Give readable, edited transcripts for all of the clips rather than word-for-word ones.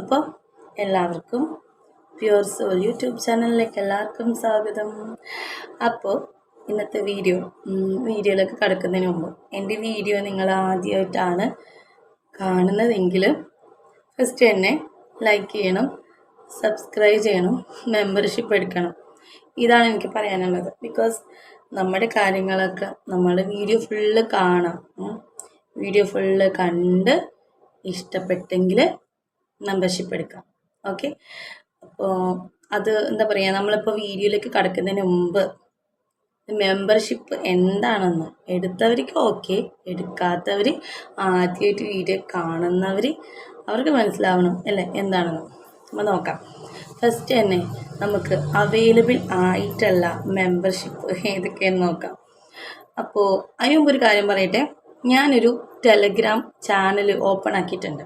അപ്പോൾ എല്ലാവർക്കും pure soul YouTube ചാനലിലേക്ക് എല്ലാവർക്കും സ്വാഗതം. അപ്പോൾ ഇന്നത്തെ വീഡിയോയിലേക്ക് കടക്കുന്നതിന് മുമ്പ് എൻ്റെ വീഡിയോ നിങ്ങൾ ആദ്യമായിട്ടാണ് കാണുന്നതെങ്കിൽ ഫസ്റ്റ് തന്നെ ലൈക്ക് ചെയ്യണം, സബ്സ്ക്രൈബ് ചെയ്യണം, മെമ്പർഷിപ്പ് എടുക്കണം. ഇതാണ് എനിക്ക് പറയാനുള്ളത്. ബിക്കോസ് നമ്മുടെ കാര്യങ്ങളൊക്കെ നമ്മൾ വീഡിയോ ഫുള്ള് കാണാം. വീഡിയോ ഫുള്ള് കണ്ട് ഇഷ്ടപ്പെട്ടെങ്കിൽ മെമ്പർഷിപ്പ് എടുക്കാം. ഓക്കെ, അപ്പോൾ അത് എന്താ പറയുക, നമ്മളിപ്പോൾ വീഡിയോയിലേക്ക് കടക്കുന്നതിന് മുമ്പ് മെമ്പർഷിപ്പ് എന്താണെന്ന് എടുത്തവർക്ക് ഓക്കെ, എടുക്കാത്തവർ ആദ്യമായിട്ട് വീഡിയോ കാണുന്നവർ അവർക്ക് മനസ്സിലാവണം അല്ലേ എന്താണെന്ന്. നമ്മൾ നോക്കാം. ഫസ്റ്റ് തന്നെ നമുക്ക് അവൈലബിൾ ആയിട്ടുള്ള മെമ്പർഷിപ്പ് ഏതൊക്കെയെന്ന് നോക്കാം. അപ്പോൾ അതിന് മുമ്പ് ഒരു കാര്യം പറയട്ടെ, ഞാനൊരു ടെലഗ്രാം ചാനൽ ഓപ്പൺ ആക്കിയിട്ടുണ്ട്.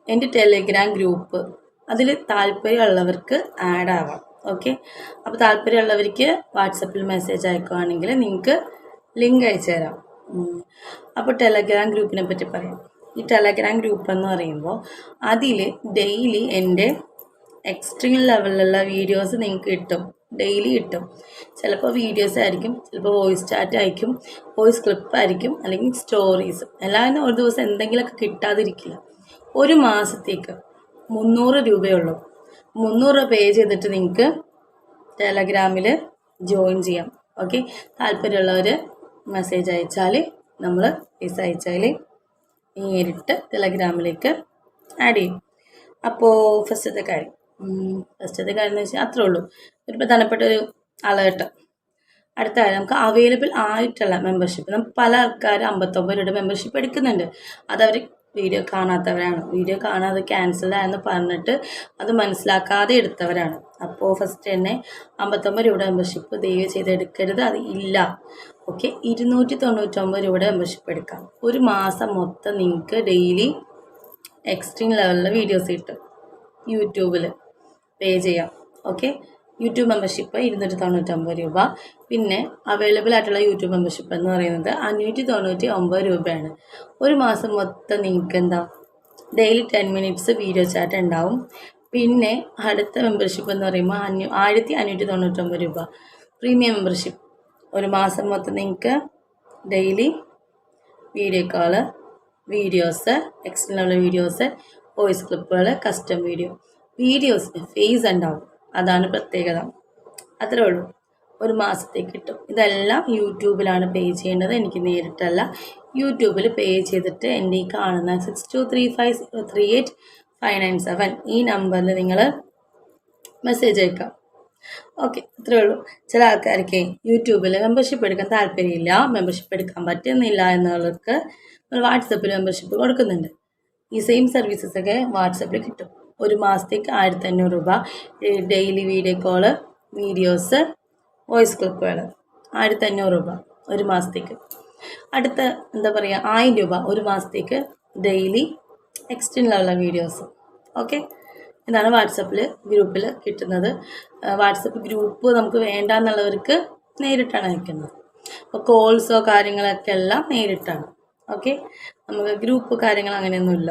എൻ്റെ ടെലഗ്രാം ഗ്രൂപ്പ്, അതിൽ താല്പര്യമുള്ളവർക്ക് ആഡ് ആവാം. ഓക്കെ, അപ്പോൾ താല്പര്യമുള്ളവർക്ക് വാട്സപ്പിൽ മെസ്സേജ് അയക്കുകയാണെങ്കിൽ നിങ്ങൾക്ക് ലിങ്ക് അയച്ചു തരാം. അപ്പോൾ ടെലഗ്രാം ഗ്രൂപ്പിനെ പറ്റി പറയാം. ഈ ടെലഗ്രാം ഗ്രൂപ്പ് എന്ന് പറയുമ്പോൾ അതിൽ ഡെയിലി എൻ്റെ എക്സ്ട്രീം ലെവലിലുള്ള വീഡിയോസ് നിങ്ങൾക്ക് കിട്ടും, ഡെയിലി കിട്ടും. ചിലപ്പോൾ വീഡിയോസ് ആയിരിക്കും, ചിലപ്പോൾ വോയിസ് ചാറ്റ് ആയിരിക്കും, വോയിസ് ക്ലിപ്പ് ആയിരിക്കും, അല്ലെങ്കിൽ സ്റ്റോറീസ്. എല്ലാവരും ഒരു ദിവസം എന്തെങ്കിലുമൊക്കെ കിട്ടാതിരിക്കില്ല. ഒരു മാസത്തേക്ക് 300 രൂപയുള്ളൂ. 300 രൂപ പേ ചെയ്തിട്ട് നിങ്ങൾക്ക് ടെലഗ്രാമിൽ ജോയിൻ ചെയ്യാം. ഓക്കെ, താല്പര്യമുള്ളവർ മെസ്സേജ് അയച്ചാൽ, നമ്മൾ പൈസ അയച്ചാൽ നേരിട്ട് ടെലഗ്രാമിലേക്ക് ആഡ് ചെയ്യും. അപ്പോൾ ഫസ്റ്റത്തെ കാര്യം എന്ന് വെച്ചാൽ അത്രേ ഉള്ളൂ, ഒരു പ്രധാനപ്പെട്ട ഒരു അലേർട്ട്. അടുത്ത കാര്യം, നമുക്ക് അവൈലബിൾ ആയിട്ടുള്ള മെമ്പർഷിപ്പ്, നമുക്ക് പല ആൾക്കാർ 59 രൂപ മെമ്പർഷിപ്പ് എടുക്കുന്നുണ്ട്. അതവർ വീഡിയോ കാണാത്തവരാണ്, വീഡിയോ കാണാതെ ക്യാൻസൽഡ് ആയെന്ന് പറഞ്ഞിട്ട് അത് മനസ്സിലാക്കാതെ എടുത്തവരാണ്. അപ്പോൾ ഫസ്റ്റ് തന്നെ 59 രൂപ മെമ്പർഷിപ്പ് ദയവ് ചെയ്ത് എടുക്കരുത്, അത് ഇല്ല. ഓക്കെ, 299 രൂപ മെമ്പർഷിപ്പ് എടുക്കാം. ഒരു മാസം മൊത്തം നിങ്ങൾക്ക് ഡെയിലി എക്സ്ട്രീം ലെവലിലെ വീഡിയോസ് കിട്ടും. യൂട്യൂബിൽ പേ ചെയ്യാം. ഓക്കെ, യൂട്യൂബ് മെമ്പർഷിപ്പ് 299 രൂപ. പിന്നെ അവൈലബിൾ ആയിട്ടുള്ള യൂട്യൂബ് മെമ്പർഷിപ്പ് എന്ന് പറയുന്നത് 599 രൂപയാണ്. ഒരു മാസം മൊത്തം നിങ്ങൾക്ക് എന്താ ഡെയിലി 10 മിനിറ്റ്സ് വീഡിയോ ചാറ്റ് ഉണ്ടാവും. പിന്നെ അടുത്ത മെമ്പർഷിപ്പ് എന്ന് പറയുമ്പോൾ 1599 രൂപ പ്രീമിയം മെമ്പർഷിപ്പ്. ഒരു മാസം മൊത്തം നിങ്ങൾക്ക് daily video call, videos, external videos, voice ക്ലിപ്പുകൾ, കസ്റ്റം വീഡിയോസ് ഫേസ് ഉണ്ടാവും. അതാണ് പ്രത്യേകത. അത്രേ ഉള്ളൂ, ഒരു മാസത്തേക്ക് കിട്ടും. ഇതെല്ലാം യൂട്യൂബിലാണ് പേ ചെയ്യേണ്ടത്, എനിക്ക് നേരിട്ടല്ല. യൂട്യൂബിൽ പേ ചെയ്തിട്ട് എൻ്റെ ഈ കാണുന്ന 6235038597 ഈ നമ്പറിൽ നിങ്ങൾ മെസ്സേജ് അയക്കാം. ഓക്കെ, അത്രേ ഉള്ളൂ. ചില ആൾക്കാർക്ക് യൂട്യൂബിൽ മെമ്പർഷിപ്പ് എടുക്കാൻ താല്പര്യമില്ല, മെമ്പർഷിപ്പ് എടുക്കാൻ പറ്റുന്നില്ല എന്നുള്ളവർക്ക് നമ്മൾ വാട്സപ്പിൽ മെമ്പർഷിപ്പ് കൊടുക്കുന്നുണ്ട്. ഈ സെയിം സർവീസസൊക്കെ വാട്സപ്പിൽ കിട്ടും. ഒരു മാസത്തേക്ക് 1500 രൂപ, daily video call, videos, voice ക്ലിപ്പുകൾ 1500 രൂപ ഒരു മാസത്തേക്ക്. അടുത്ത എന്താ പറയുക, 1000 രൂപ ഒരു മാസത്തേക്ക് ഡെയിലി എക്സ്റ്റേണലുള്ള വീഡിയോസ്. ഓക്കെ, ഇതാണ് വാട്സപ്പിൽ ഗ്രൂപ്പിൽ കിട്ടുന്നത്. വാട്സപ്പ് ഗ്രൂപ്പ് നമുക്ക് വേണ്ട എന്നുള്ളവർക്ക് നേരിട്ടാണ് അയക്കുന്നത്. അപ്പോൾ കോൾസോ കാര്യങ്ങളൊക്കെ എല്ലാം നേരിട്ടാണ്. ഓക്കെ, നമുക്ക് ഗ്രൂപ്പ് കാര്യങ്ങൾ അങ്ങനെയൊന്നുമില്ല.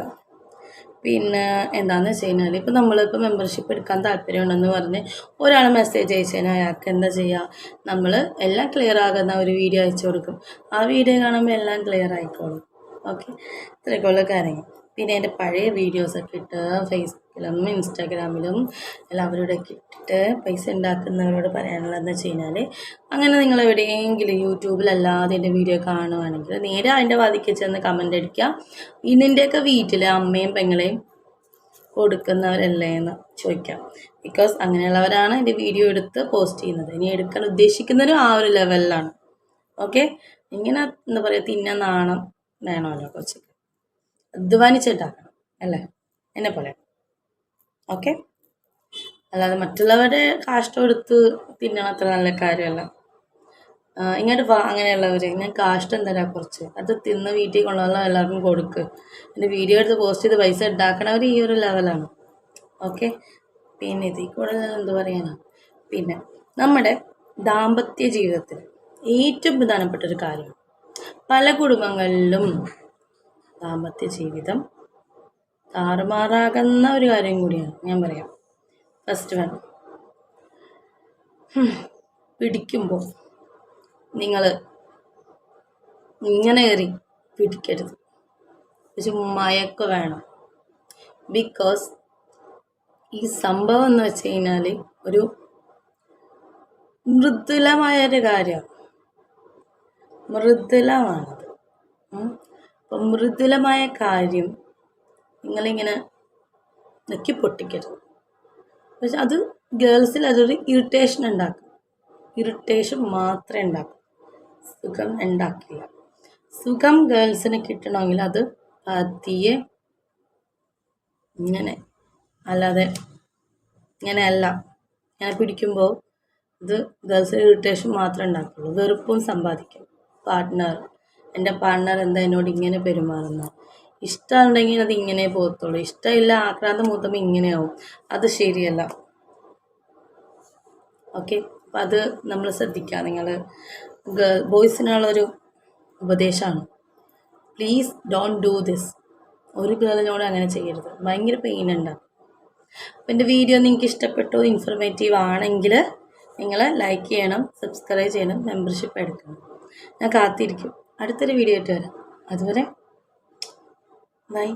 പിന്നെ എന്താണെന്ന് വെച്ച് കഴിഞ്ഞാൽ, ഇപ്പോൾ നമ്മളിപ്പോൾ മെമ്പർഷിപ്പ് എടുക്കാൻ താല്പര്യമുണ്ടെന്ന് പറഞ്ഞ് ഒരാൾ മെസ്സേജ് അയച്ചു കഴിഞ്ഞാൽ അയാൾക്ക് എന്താ ചെയ്യുക, നമ്മൾ എല്ലാം ക്ലിയർ ആകുന്ന ഒരു വീഡിയോ അയച്ചു കൊടുക്കും. ആ വീഡിയോ കാണുമ്പോൾ എല്ലാം ക്ലിയർ ആയിക്കോളും. ഓക്കെ, ഇത്രയൊക്കെയുള്ള കാര്യങ്ങൾ. പിന്നെ എൻ്റെ പഴയ വീഡിയോസൊക്കെ ഇട്ട് ഫേസ്ബുക്കിലും ഇൻസ്റ്റാഗ്രാമിലും എല്ലാവരോടൊക്കെ ഇട്ടിട്ട് പൈസ ഉണ്ടാക്കുന്നവരോട് പറയാനുള്ളതെന്ന് വെച്ച് കഴിഞ്ഞാൽ, അങ്ങനെ നിങ്ങൾ എവിടെയെങ്കിലും യൂട്യൂബിലല്ലാതെ എൻ്റെ വീഡിയോ കാണുവാണെങ്കിൽ നേരെ അതിൻ്റെ വാതിക്ക് ചെന്ന് കമൻ്റ് അടിക്കുക, ഇതിൻ്റെയൊക്കെ വീട്ടിൽ അമ്മയും പെങ്ങളെയും കൊടുക്കുന്നവരല്ലേ എന്ന് ചോദിക്കാം. ബിക്കോസ് അങ്ങനെയുള്ളവരാണ് എൻ്റെ വീഡിയോ എടുത്ത് പോസ്റ്റ് ചെയ്യുന്നത്. ഇനി എടുക്കാൻ ഉദ്ദേശിക്കുന്നവരും ആ ഒരു ലെവലിലാണ്. ഓക്കെ, ഇങ്ങനെ എന്താ പറയുക, തിന്നാൻ നാണം വേണമല്ലോ, കുറച്ച് അധ്വാനിച്ചിട്ടാക്കണം അല്ലേ, എന്നെ പോലെ. ഓക്കെ, അല്ലാതെ മറ്റുള്ളവരുടെ കാഷ്ടം എടുത്ത് തിന്നണം, അത്ര നല്ല കാര്യമല്ല. ഇങ്ങോട്ട് അങ്ങനെയുള്ളവർ, ഞാൻ കാഷ്ടം തരാം കുറച്ച്, അത് തിന്ന് വീട്ടിൽ കൊണ്ടുവന്നാൽ എല്ലാവർക്കും കൊടുക്ക്. എൻ്റെ വീഡിയോ എടുത്ത് പോസ്റ്റ് ചെയ്ത് പൈസ ഉണ്ടാക്കണവർ ഈ ഒരു ലെവലാണ്. ഓക്കെ, പിന്നെ ഇതിൽ കൂടുതൽ എന്ത് പറയാനാണ്. പിന്നെ നമ്മുടെ ദാമ്പത്യ ജീവിതത്തിൽ ഏറ്റവും പ്രധാനപ്പെട്ടൊരു കാര്യം, പല കുടുംബങ്ങളിലും ദാമ്പത്യ ജീവിതം താറുമാറാകുന്ന ഒരു കാര്യം കൂടിയാണ്. ഞാൻ പറയാം. ഫസ്റ്റ് വൺ, പിടിക്കുമ്പോൾ നിങ്ങൾ ഇങ്ങനെ കയറി പിടിക്കരുത്. പക്ഷെ മയക്ക് വേണം. ബിക്കോസ് ഈ സംഭവം എന്ന് വെച്ച് കഴിഞ്ഞാൽ ഒരു മൃദുലമായൊരു കാര്യമാണ്. മൃദുലമാണത്. അപ്പം മൃദുലമായ കാര്യം നിങ്ങളിങ്ങനെ നെക്കി പൊട്ടിക്കരുത്. പക്ഷെ അത് ഗേൾസിൽ അതൊരു ഇറിറ്റേഷൻ ഉണ്ടാക്കും. ഇറിറ്റേഷൻ മാത്രമേ ഉണ്ടാക്കും, സുഖം ഉണ്ടാക്കില്ല. സുഖം ഗേൾസിന് കിട്ടണമെങ്കിൽ അത് പതിയെ ഇങ്ങനെ, അല്ലാതെ ഇങ്ങനെയല്ല. ഇങ്ങനെ പിടിക്കുമ്പോൾ ഇത് ഗേൾസിന് ഇറിറ്റേഷൻ മാത്രമേ ഉണ്ടാക്കുള്ളൂ. വെറുപ്പും സമ്പാദിക്കും. എൻ്റെ പാർട്ട്ണർ എന്താ എന്നോട് ഇങ്ങനെ പെരുമാറുന്ന. ഇഷ്ടമുണ്ടെങ്കിൽ അത് ഇങ്ങനെ പോകത്തുള്ളൂ. ഇഷ്ടമില്ല, ആക്രാന്തം മൂത്തുമ്പോൾ ഇങ്ങനെയാവും. അത് ശരിയല്ല. ഓക്കെ, അപ്പം അത് നമ്മൾ ശ്രദ്ധിക്കുക. നിങ്ങൾ ബോയ്സിനുള്ളൊരു ഉപദേശമാണ്. Please don't do this. ഒരു ഗേളിനോട് അങ്ങനെ ചെയ്യരുത്. ഭയങ്കര പെയിൻ ഉണ്ടാകും. അപ്പം എൻ്റെ വീഡിയോ നിങ്ങൾക്ക് ഇഷ്ടപ്പെട്ടു, ഇൻഫർമേറ്റീവ് ആണെങ്കിൽ നിങ്ങൾ ലൈക്ക് ചെയ്യണം, സബ്സ്ക്രൈബ് ചെയ്യണം, മെമ്പർഷിപ്പ് എടുക്കണം. ഞാൻ കാത്തിരിക്കും. അടുത്തൊരു വീഡിയോ ആയിട്ട് വരാം. അതുവരെ ബൈ.